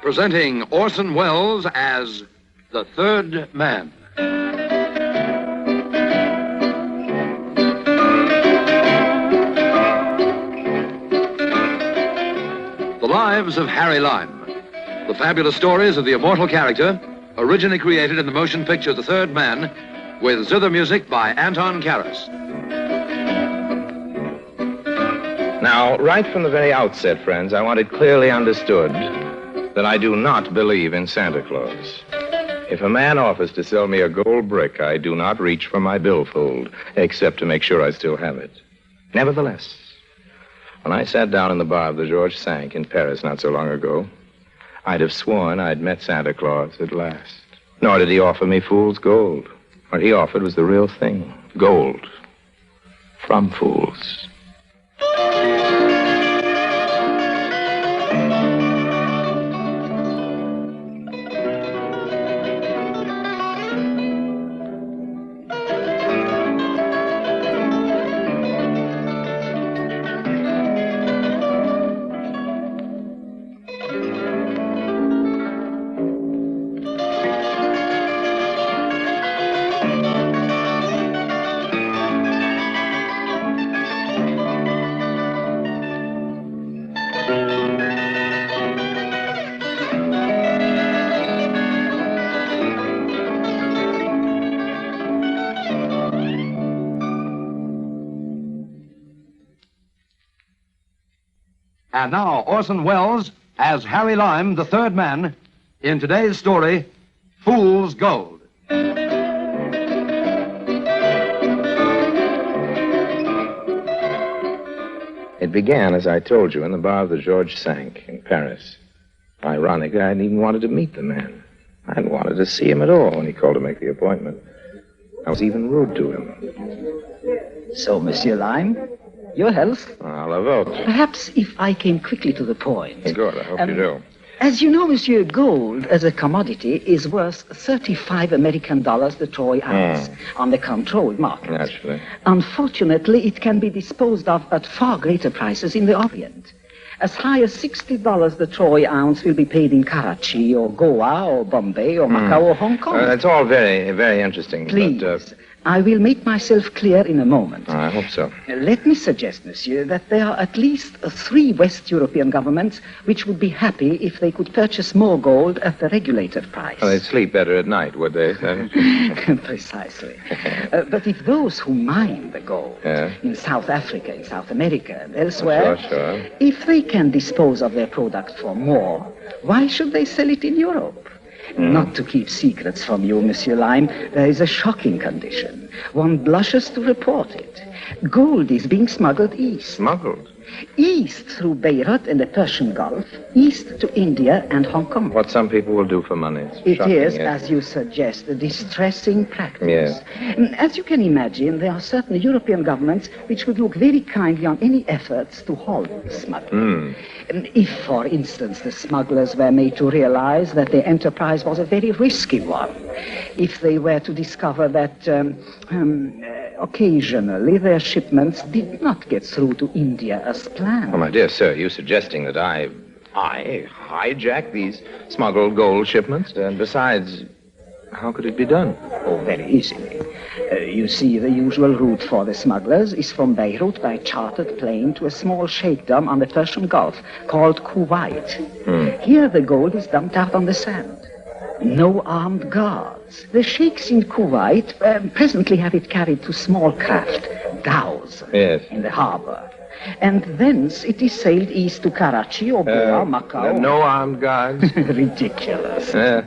presenting Orson Welles as the Third Man. The Lives of Harry Lime. The fabulous stories of the immortal character, originally created in the motion picture The Third Man, with zither music by Anton Karas. Now, right from the very outset, friends, I want it clearly understood that I do not believe in Santa Claus. If a man offers to sell me a gold brick, I do not reach for my billfold, except to make sure I still have it. Nevertheless, when I sat down in the bar of the Georges V in Paris not so long ago, I'd have sworn I'd met Santa Claus at last. Nor did he offer me fool's gold. What he offered was the real thing, gold from fools. And now, Orson Welles as Harry Lime, the Third Man, in today's story, Fool's Gold. It began, as I told you, in the bar of the Georges V in Paris. Ironically, I hadn't even wanted to meet the man. I hadn't wanted to see him at all when he called to make the appointment. I was even rude to him. So, Monsieur Lime, your health? A la vôtre. Perhaps if I came quickly to the point. Good, I hope you do. As you know, Monsieur, gold as a commodity is worth 35 American dollars the troy ounce on the controlled market. Naturally. Unfortunately, it can be disposed of at far greater prices in the Orient. As high as $60 the troy ounce will be paid in Karachi or Goa or Bombay or Macau or Hong Kong. That's all very, very interesting. Please, but, I will make myself clear in a moment. I hope so. Let me suggest, Monsieur, that there are at least 3 West European governments which would be happy if they could purchase more gold at the regulated price. Well, they'd sleep better at night, would they? Precisely. But if those who mine the gold in South Africa, in South America, and elsewhere, Sure. if they can dispose of their product for more, why should they sell it in Europe? Not to keep secrets from you, Monsieur Lime, there is a shocking condition. One blushes to report it. Gold is being smuggled east. Smuggled? East through Beirut and the Persian Gulf, east to India and Hong Kong. What some people will do for money. It is, as you suggest, a distressing practice. Yes. As you can imagine, there are certain European governments which would look very kindly on any efforts to halt the smuggling. If, for instance, the smugglers were made to realize that their enterprise was a very risky one, if they were to discover that occasionally their shipments did not get through to India as planned. Oh, my dear sir, you suggesting that I hijack these smuggled gold shipments? And besides, how could it be done? Oh, very easily. You see, the usual route for the smugglers is from Beirut by chartered plane to a small sheikhdom on the Persian Gulf called Kuwait. Here the gold is dumped out on the sand. No armed guards. The sheikhs in Kuwait presently have it carried to small craft, dhows, in the harbor. And thence it is sailed east to Karachi or Goa, Macau. No armed guards? Ridiculous. I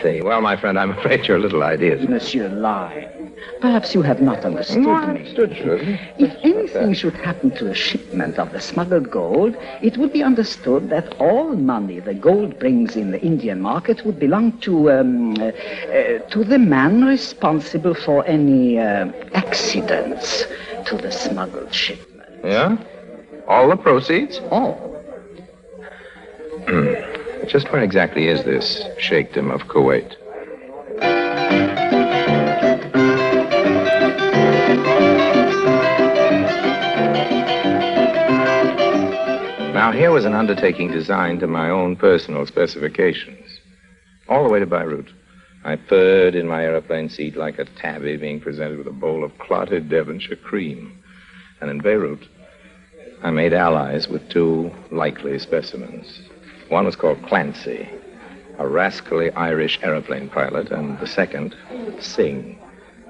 see. Well, my friend, I'm afraid your little ideas. Monsieur Lime, perhaps you have not understood me. Understood, surely. If anything should happen to a shipment of the smuggled gold, it would be understood that all money the gold brings in the Indian market would belong to the man responsible for any accidents to the smuggled shipment. Yeah? All the proceeds? All. Just where exactly is this sheikhdom of Kuwait? Now, here was an undertaking designed to my own personal specifications. All the way to Beirut, I purred in my airplane seat like a tabby being presented with a bowl of clotted Devonshire cream. And in Beirut, I made allies with two likely specimens. One was called Clancy, a rascally Irish airplane pilot, and the second, Singh,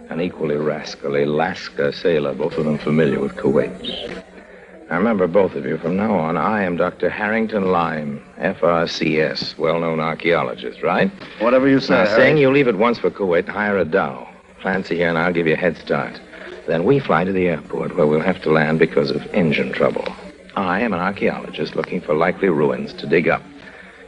an equally rascally Lascar sailor, both of them familiar with Kuwait. Now, remember, both of you, from now on, I am Dr. Harrington Lyme, FRCS, well-known archaeologist, right? Whatever you say, Now, Harry. Singh, you leave at once for Kuwait and hire a dhow. Clancy here and I'll give you a head start. Then we fly to the airport where we'll have to land because of engine trouble. I am an archaeologist looking for likely ruins to dig up.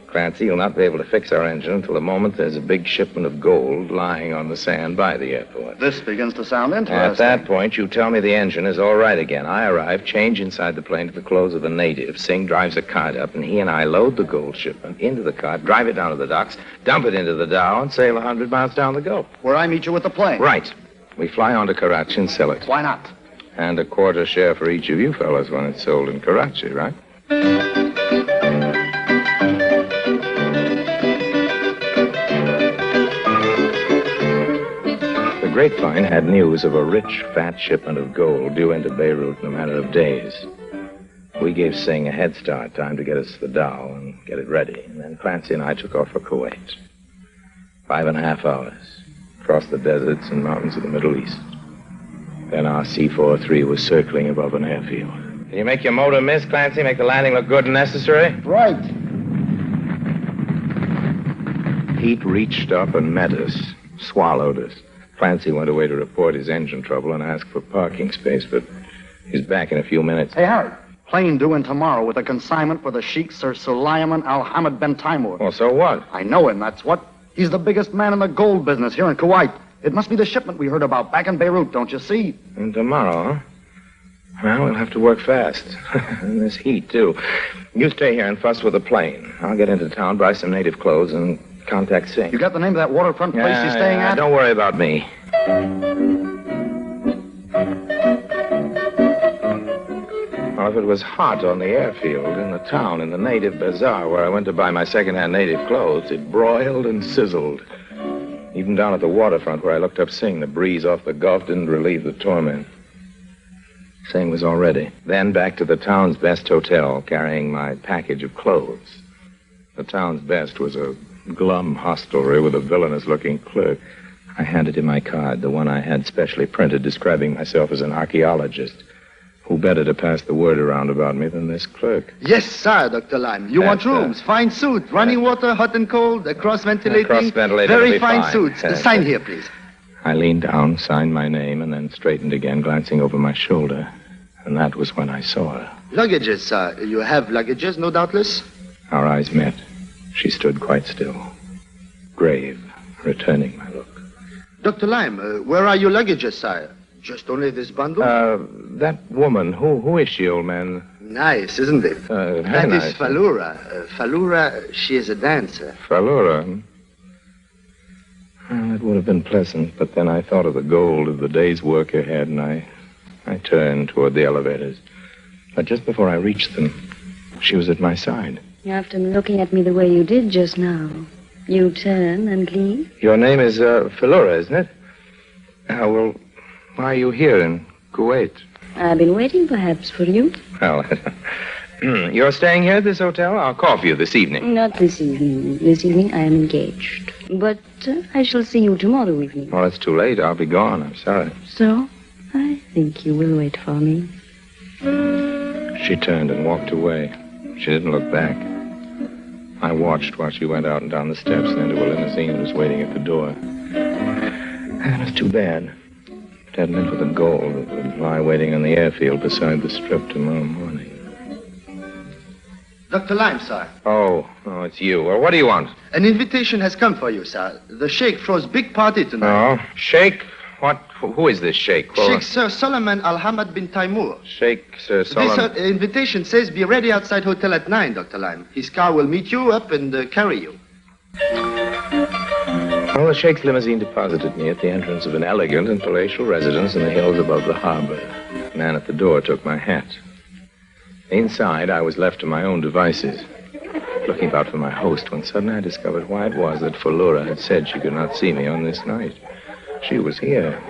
Clancy, you'll not be able to fix our engine until the moment there's a big shipment of gold lying on the sand by the airport. This begins to sound interesting. At that point, you tell me the engine is all right again. I arrive, change inside the plane to the clothes of a native. Singh drives a cart up, and he and I load the gold shipment into the cart, drive it down to the docks, dump it into the dhow, and sail 100 miles down the Gulf. Where I meet you with the plane. Right. We fly on to Karachi and sell it. Why not? And a quarter share for each of you fellas when it's sold in Karachi, right? The grapevine had news of a rich, fat shipment of gold due into Beirut in a matter of days. We gave Singh a head start, time to get us to the dhow and get it ready. And then Clancy and I took off for Kuwait. 5.5 hours. Across the deserts and mountains of the Middle East. Then our C-43 was circling above an airfield. Can you make your motor miss, Clancy? Make the landing look good and necessary? Right. Heat reached up and met us, swallowed us. Clancy went away to report his engine trouble and ask for parking space, but he's back in a few minutes. Hey, Harry. Plane due in tomorrow with a consignment for the Sheikh Sir Sulaiman Al-Hamid bin Taimur. Well, so what? I know him, that's what. He's the biggest man in the gold business here in Kuwait. It must be the shipment we heard about back in Beirut, don't you see? And tomorrow, huh? Well, we'll have to work fast. In this heat, too. You stay here and fuss with the plane. I'll get into town, buy some native clothes, and contact Singh. You got the name of that waterfront place he's staying at? Don't worry about me. Well, if it was hot on the airfield, in the town, in the native bazaar where I went to buy my second-hand native clothes, it broiled and sizzled. Even down at the waterfront where I looked up Singh, the breeze off the Gulf didn't relieve the torment. Singh was all ready. Then back to the town's best hotel, carrying my package of clothes. The town's best was a glum hostelry with a villainous-looking clerk. I handed him my card, the one I had specially printed describing myself as an archaeologist. Who better to pass the word around about me than this clerk? Yes, sir, Dr. Lyme. You want rooms, fine suit, running water, hot and cold, cross-ventilating. Cross-ventilating very will be fine fine. suits. Sign here, please. I leaned down, signed my name, and then straightened again, glancing over my shoulder. And that was when I saw her. Luggages, sir. You have luggages, no doubtless? Our eyes met. She stood quite still, grave, returning my look. Dr. Lyme, where are your luggages, sir? Just only this bundle? That woman, who is she, old man? Nice, isn't it? Very That nice. is Falura. Falura, she is a dancer. Falura. Well, it would have been pleasant, but then I thought of the gold of the day's work ahead, and I turned toward the elevators. But just before I reached them, she was at my side. After looking at me the way you did just now, you turn and leave? Your name is Falura, isn't it? Well, why are you here in Kuwait? I've been waiting, perhaps, for you. Well, you're staying here at this hotel? I'll call for you this evening. Not this evening. This evening I am engaged. But I shall see you tomorrow evening. Well, it's too late. I'll be gone. I'm sorry. So, I think you will wait for me. She turned and walked away. She didn't look back. I watched while she went out and down the steps and into a limousine that was waiting at the door. And it was too bad. It hadn't been for the gold that would lie waiting on the airfield beside the strip tomorrow morning. Dr. Lyme, sir. Oh, it's you. Well, what do you want? An invitation has come for you, sir. The Sheikh throws big party tonight. Oh, Sheikh? What? Who is this Sheikh? Sheikh Sir Solomon Al-Hamid bin Taimur. Sheikh Sir Solomon. This invitation says be ready outside hotel at 9, Dr. Lyme. His car will meet you up and carry you. Well, the Sheikh's limousine deposited me at the entrance of an elegant and palatial residence in the hills above the harbor. The man at the door took my hat. Inside, I was left to my own devices, looking about for my host, when suddenly I discovered why it was that Philura had said she could not see me on this night. She was here.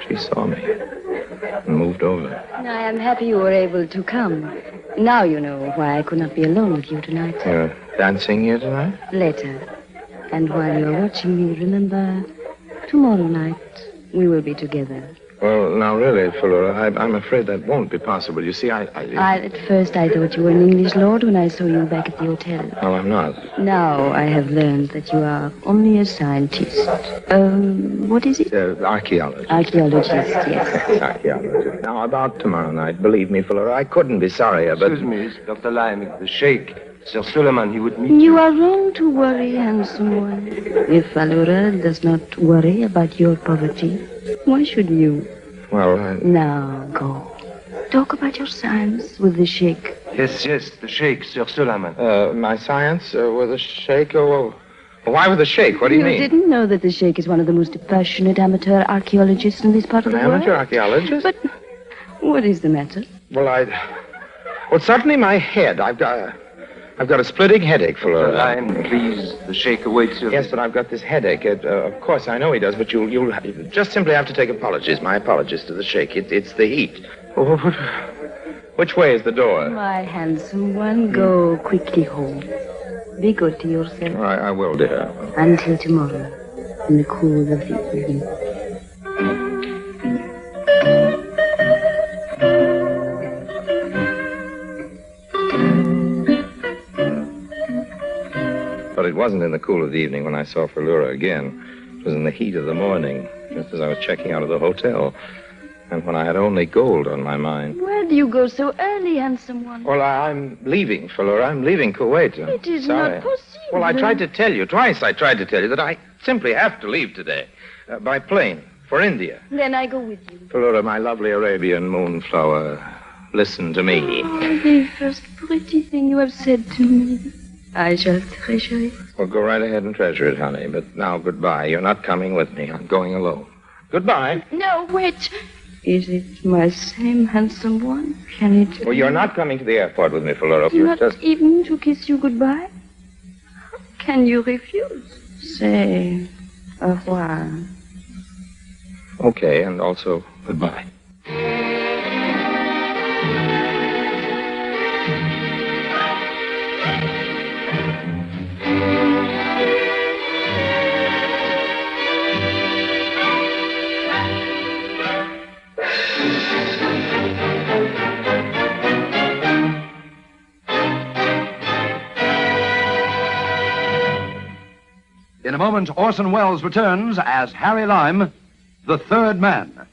She saw me and moved over. I am happy you were able to come. Now you know why I could not be alone with you tonight. You're dancing here tonight? Later. And while you're watching me, remember, tomorrow night we will be together. Well, now, really, Philura, I'm afraid that won't be possible. You see, At first I thought you were an English lord when I saw you back at the hotel. Well, I'm not. Now I have learned that you are only a scientist. What is it? Archaeologist. Archaeologist, yes. Archaeologist. Now, about tomorrow night, believe me, Philura, I couldn't be sorrier, but... Excuse me, Dr. Lime, the Sheikh, Sir Suleiman, he would meet You are wrong to worry, handsome one. If Philura does not worry about your poverty, why should you? Well, Now, go. Talk about your science with the Sheikh. Yes, the Sheikh, Sir Suleiman. My science with a sheikh? Oh, why with a sheikh? What do you mean? You didn't know that the Sheikh is one of the most passionate amateur archaeologists in this part of the world? Amateur archaeologist? But what is the matter? Well, suddenly my head. I've got a splitting headache, Philura. Lime, please, the Sheikh awaits you. Yes, but I've got this headache. Of course, I know he does, but you'll just simply have to take apologies. My apologies to the sheikh. It's the heat. Which way is the door? My handsome one, go quickly home. Be good to yourself. I will, dear. Until tomorrow, in the cool of the evening. But it wasn't in the cool of the evening when I saw Philura again. It was in the heat of the morning, just as I was checking out of the hotel, and when I had only gold on my mind. Where do you go so early, handsome one? Well, I'm leaving, Philura. I'm leaving Kuwait. It is Sorry. not possible. Well, I tried to tell you, twice I tried to tell you that I simply have to leave today, by plane, for India. Then I go with you. Philura, my lovely Arabian moonflower, listen to me. Oh, the first pretty thing you have said to me. I shall treasure it. Well, go right ahead and treasure it, honey. But now, goodbye. You're not coming with me. I'm going alone. Goodbye. No, wait. Is it my same handsome one? Can it Well, you're not coming to the airport with me, Philura. Not even to kiss you goodbye? How can you refuse? Say au revoir. Okay, and also goodbye. In a moment, Orson Welles returns as Harry Lime, the third man.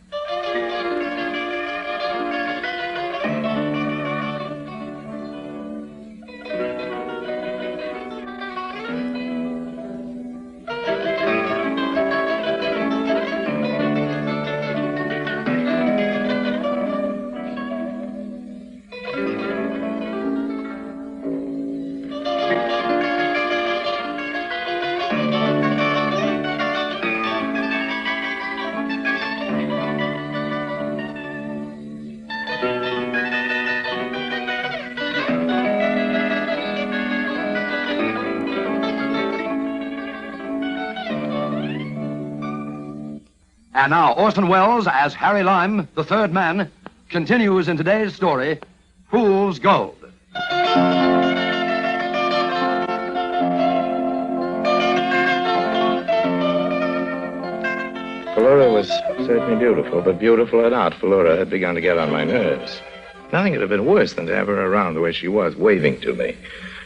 And now, Orson Welles as Harry Lime, the third man, continues in today's story, Fool's Gold. Philura was certainly beautiful, but beautiful or not, Philura had begun to get on my nerves. Nothing could have been worse than to have her around the way she was, waving to me.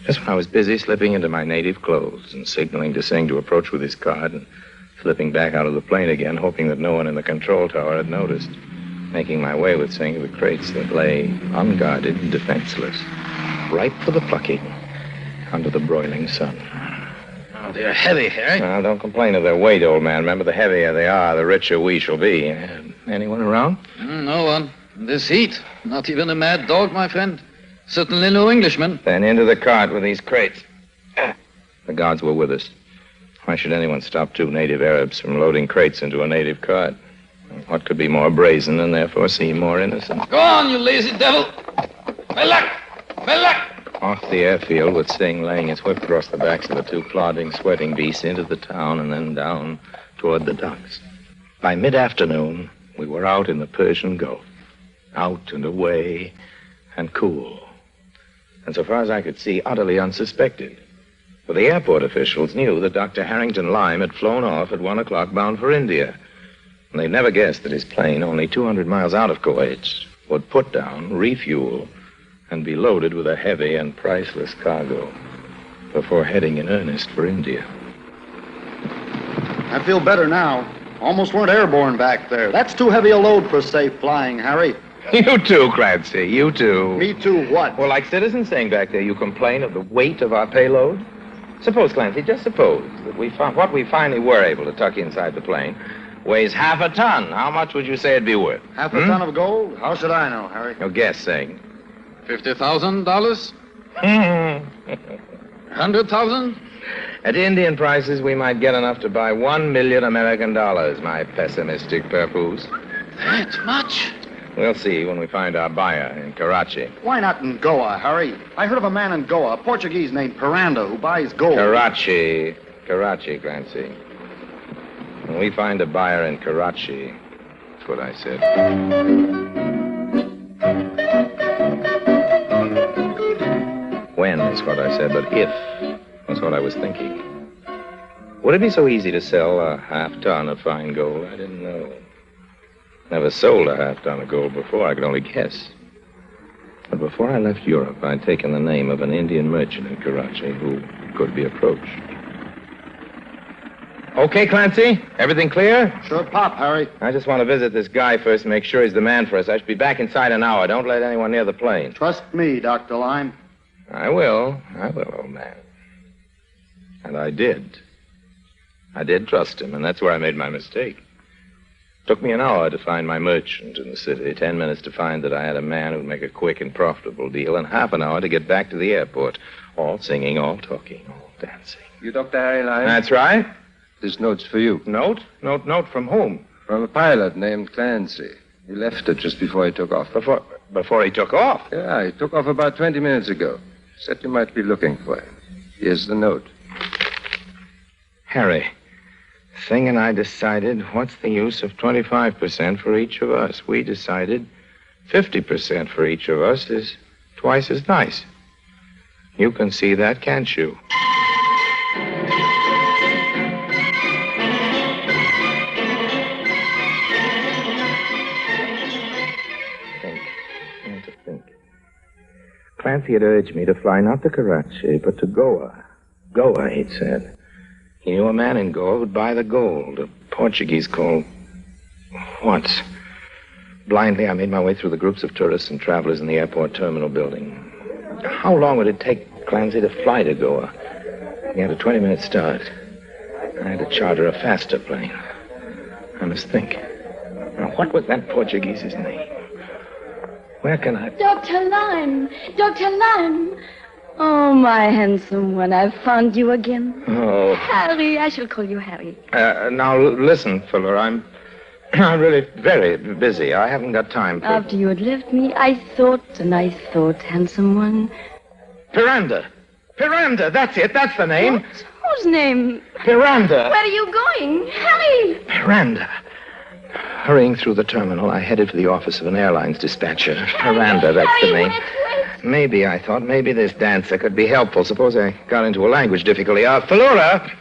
Just when I was busy slipping into my native clothes and signaling to Singh to approach with his card and slipping back out of the plane again, hoping that no one in the control tower had noticed. Making my way with Singh to the crates that lay unguarded and defenseless, ripe for the plucking under the broiling sun. Oh, they're heavy, Harry. Now, don't complain of their weight, old man. Remember, the heavier they are, the richer we shall be. Anyone around? No one. In this heat. Not even a mad dog, my friend. Certainly no Englishman. Then into the cart with these crates. The guards were with us. Why should anyone stop two native Arabs from loading crates into a native cart? What could be more brazen and therefore seem more innocent? Go on, you lazy devil. My luck. Off the airfield with Singh laying his whip across the backs of the two plodding, sweating beasts into the town and then down toward the docks. By mid-afternoon, we were out in the Persian Gulf. Out and away and cool. And so far as I could see, utterly unsuspected. For the airport officials knew that Dr. Harrington Lime had flown off at 1 o'clock bound for India. And they'd never guessed that his plane, only 200 miles out of Kuwait, would put down, refuel, and be loaded with a heavy and priceless cargo before heading in earnest for India. I feel better now. Almost weren't airborne back there. That's too heavy a load for safe flying, Harry. You too, Clancy, you too. Me too, what? Well, like citizens saying back there, you complain of the weight of our payload? Suppose, Clancy, just suppose that what we finally were able to tuck inside the plane weighs half a ton. How much would you say it'd be worth? Half a ton of gold? How should I know, Harry? Your guess, Singh. $50,000? 100,000? At Indian prices, we might get enough to buy 1 million American dollars, my pessimistic papoose. That much? We'll see when we find our buyer in Karachi. Why not in Goa, Harry? I heard of a man in Goa, a Portuguese named Piranda, who buys gold. Karachi, Clancy. When we find a buyer in Karachi, that's what I said. When is what I said, but if was what I was thinking. Would it be so easy to sell a half-ton of fine gold? I didn't know. Never sold a half-ton of gold before. I could only guess. But before I left Europe, I'd taken the name of an Indian merchant in Karachi who could be approached. Okay, Clancy? Everything clear? Sure pop, Harry. I just want to visit this guy first and make sure he's the man for us. I should be back inside an hour. Don't let anyone near the plane. Trust me, Dr. Lime. I will, old man. And I did. I did trust him, and that's where I made my mistake. Took me an hour to find my merchant in the city, 10 minutes to find that I had a man who'd make a quick and profitable deal, and half an hour to get back to the airport. All singing, all talking, all dancing. You Dr. Harry Lime? That's right. This note's for you. Note? Note from whom? From a pilot named Clancy. He left it just before he took off. Before he took off? Yeah, he took off about 20 minutes ago. Said you might be looking for him. Here's the note. Harry, Singh and I decided what's the use of 25% for each of us. We decided 50% for each of us is twice as nice. You can see that, can't you? Think. Clancy had urged me to fly not to Karachi, but to Goa. Goa, he'd said. He knew a man in Goa who'd buy the gold, a Portuguese called... what? Blindly, I made my way through the groups of tourists and travelers in the airport terminal building. How long would it take Clancy to fly to Goa? He had a 20-minute start. I had to charter a faster plane. I must think. Now, what was that Portuguese's name? Where can I... Dr. Lime! Dr. Lime! Oh, my handsome one, I've found you again. Oh. Harry, I shall call you Harry. Now, listen, Fuller, I'm really very busy. I haven't got time for... After you had left me, I thought, handsome one... Piranda, that's it, that's the name. What? Whose name? Piranda. Where are you going? Harry! Piranda. Hurrying through the terminal, I headed for the office of an airlines dispatcher. Piranda, that's the name. Maybe, I thought, maybe this dancer could be helpful. Suppose I got into a language difficulty. Falura!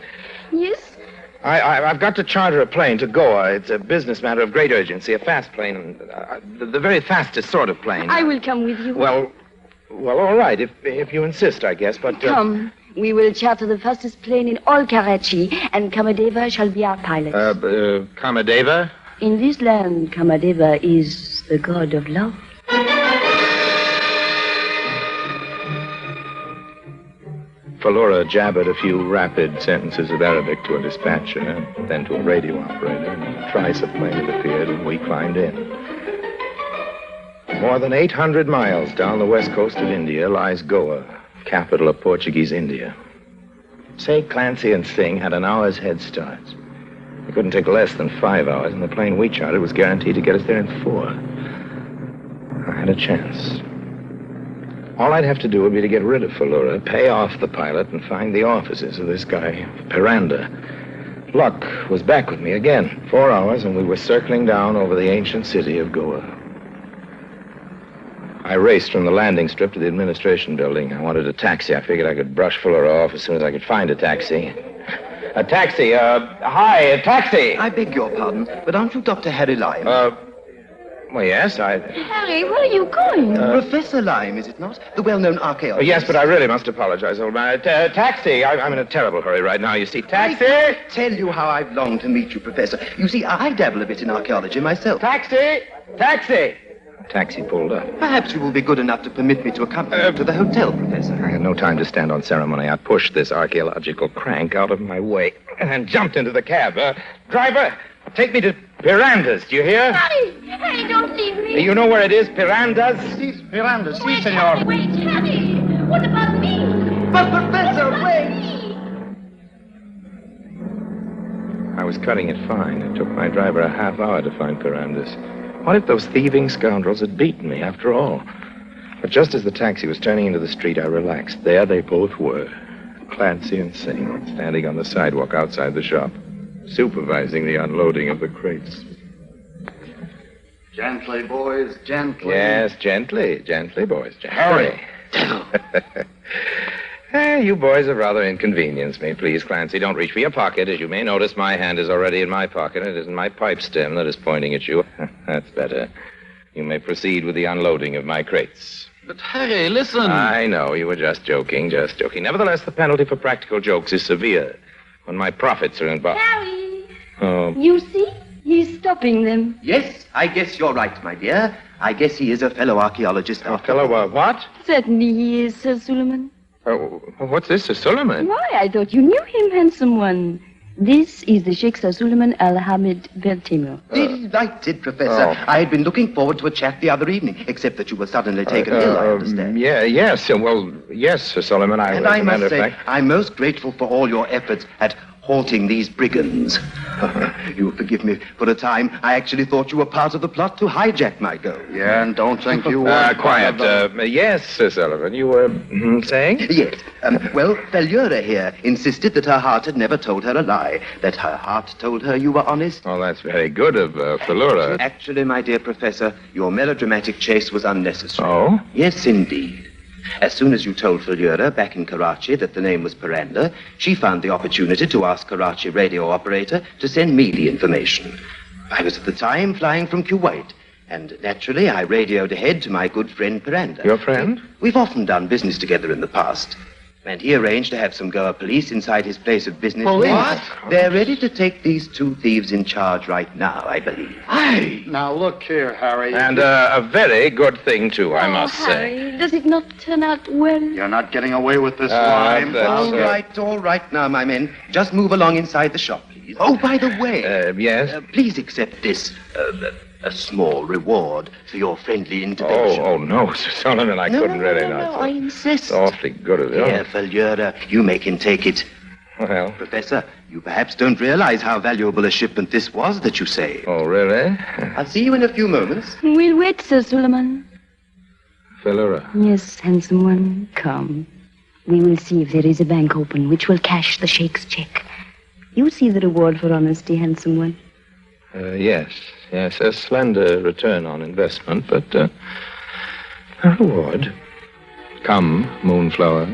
Yes? I've got to charter a plane to Goa. It's a business matter of great urgency, a fast plane, the very fastest sort of plane. I will come with you. Well, all right, if you insist, I guess, but... Come. We will charter the fastest plane in all Karachi, and Kamadeva shall be our pilot. Kamadeva? In this land, Kamadeva is the god of love. Falura jabbered a few rapid sentences of Arabic to a dispatcher, then to a radio operator, and a triplane appeared, and we climbed in. More than 800 miles down the west coast of India lies Goa, capital of Portuguese India. Say Clancy and Singh had an hour's head start. It couldn't take less than 5 hours, and the plane we chartered was guaranteed to get us there in 4. I had a chance. All I'd have to do would be to get rid of Falura, pay off the pilot, and find the offices of this guy, Piranda. Luck was back with me again. 4 hours, and we were circling down over the ancient city of Goa. I raced from the landing strip to the administration building. I wanted a taxi. I figured I could brush Falura off as soon as I could find a taxi. A taxi, hi, a taxi! I beg your pardon, but aren't you Dr. Harry Lyme? Well, yes, Harry, where are you going? Professor Lyme, is it not? The well-known archaeologist. Yes, but I really must apologize, old man. Taxi! I'm in a terrible hurry right now, you see. Taxi! I can't tell you how I've longed to meet you, Professor. You see, I dabble a bit in archaeology myself. Taxi! Taxi! Taxi pulled up. Perhaps you will be good enough to permit me to accompany you to the hotel, Professor. I had no time to stand on ceremony. I pushed this archaeological crank out of my way and jumped into the cab. Driver, take me to Piranda's, do you hear? Harry, don't leave me. You know where it is, Piranda's? Si, Piranda's, si, Wait, senor. Wait, Harry. What about me? But, Professor, wait! I was cutting it fine. It took my driver a half hour to find Piranda's. What if those thieving scoundrels had beaten me after all? But just as the taxi was turning into the street, I relaxed. There they both were, Clancy and Singh, standing on the sidewalk outside the shop, supervising the unloading of the crates. Gently, boys, gently. Yes, gently, boys, gently. Hurry. You boys have rather inconvenienced me. Please, Clancy, don't reach for your pocket. As you may notice, my hand is already in my pocket. It isn't my pipe stem that is pointing at you. That's better. You may proceed with the unloading of my crates. But, Harry, listen. I know, you were just joking. Nevertheless, the penalty for practical jokes is severe when my profits are involved. Harry. Oh. You see? He's stopping them. Yes, I guess you're right, my dear. I guess he is a fellow archaeologist. A fellow, what? Certainly he is, Sir Suleiman. Oh, what's this, Sir Suleiman? Why, I thought you knew him, handsome one. This is the Sheikh Sir Suleiman Al-Hamid Beltimur. Delighted, Professor. Oh. I had been looking forward to a chat the other evening, except that you were suddenly taken ill, I understand. Yes, Sir Suleiman. And I must say, I'm most grateful for all your efforts at halting these brigands. You'll forgive me. For a time, I actually thought you were part of the plot to hijack my gold. Yeah, and don't think you were... Quiet. Yes, Sir Sullivan, you were saying? Yes. Well, Falura here insisted that her heart had never told her a lie, that her heart told her you were honest. Oh, that's very good of Falura. Actually, my dear Professor, your melodramatic chase was unnecessary. Oh? Yes, indeed. As soon as you told Falura back in Karachi that the name was Piranda, she found the opportunity to ask Karachi radio operator to send me the information. I was at the time flying from Kuwait, and naturally I radioed ahead to my good friend Piranda. Your friend? We've often done business together in the past. And he arranged to have some Goa police inside his place of business. Police? What? They're ready to take these two thieves in charge right now, I believe. Aye. Now, look here, Harry. And a very good thing, too, I must say. Harry, does it not turn out well? You're not getting away with this line. that's- All right now, my men. Just move along inside the shop, please. Oh, by the way. Yes? Please accept this, a small reward for your friendly intervention. Oh, no, Sir Sullivan, I couldn't really not. I insist. It's awfully good of you. Here, Falura, you may can take it. Well, Professor, you perhaps don't realize how valuable a shipment this was that you saved. oh, really? I'll see you in a few moments. We'll wait, Sir Suleiman. Falura. Yes, handsome one, come. We will see if there is a bank open which will cash the Sheikh's check. You see the reward for honesty, handsome one. Yes, a slender return on investment, but a reward. Come, Moonflower.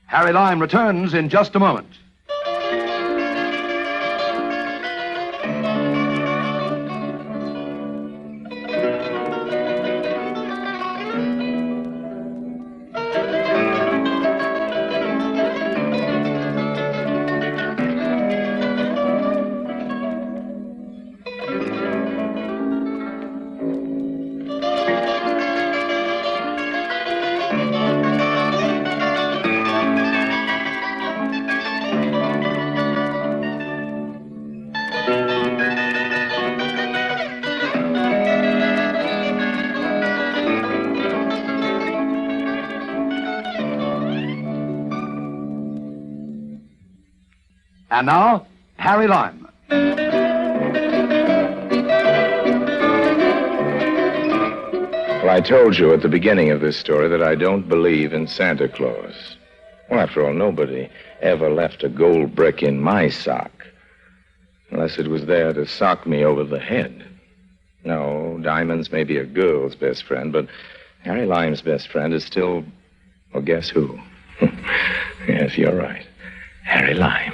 Harry Lyme returns in just a moment. And now, Harry Lime. Well, I told you at the beginning of this story that I don't believe in Santa Claus. Well, after all, nobody ever left a gold brick in my sock. Unless it was there to sock me over the head. No, diamonds may be a girl's best friend, but Harry Lime's best friend is still, well, guess who? Yes, you're right. Harry Lime.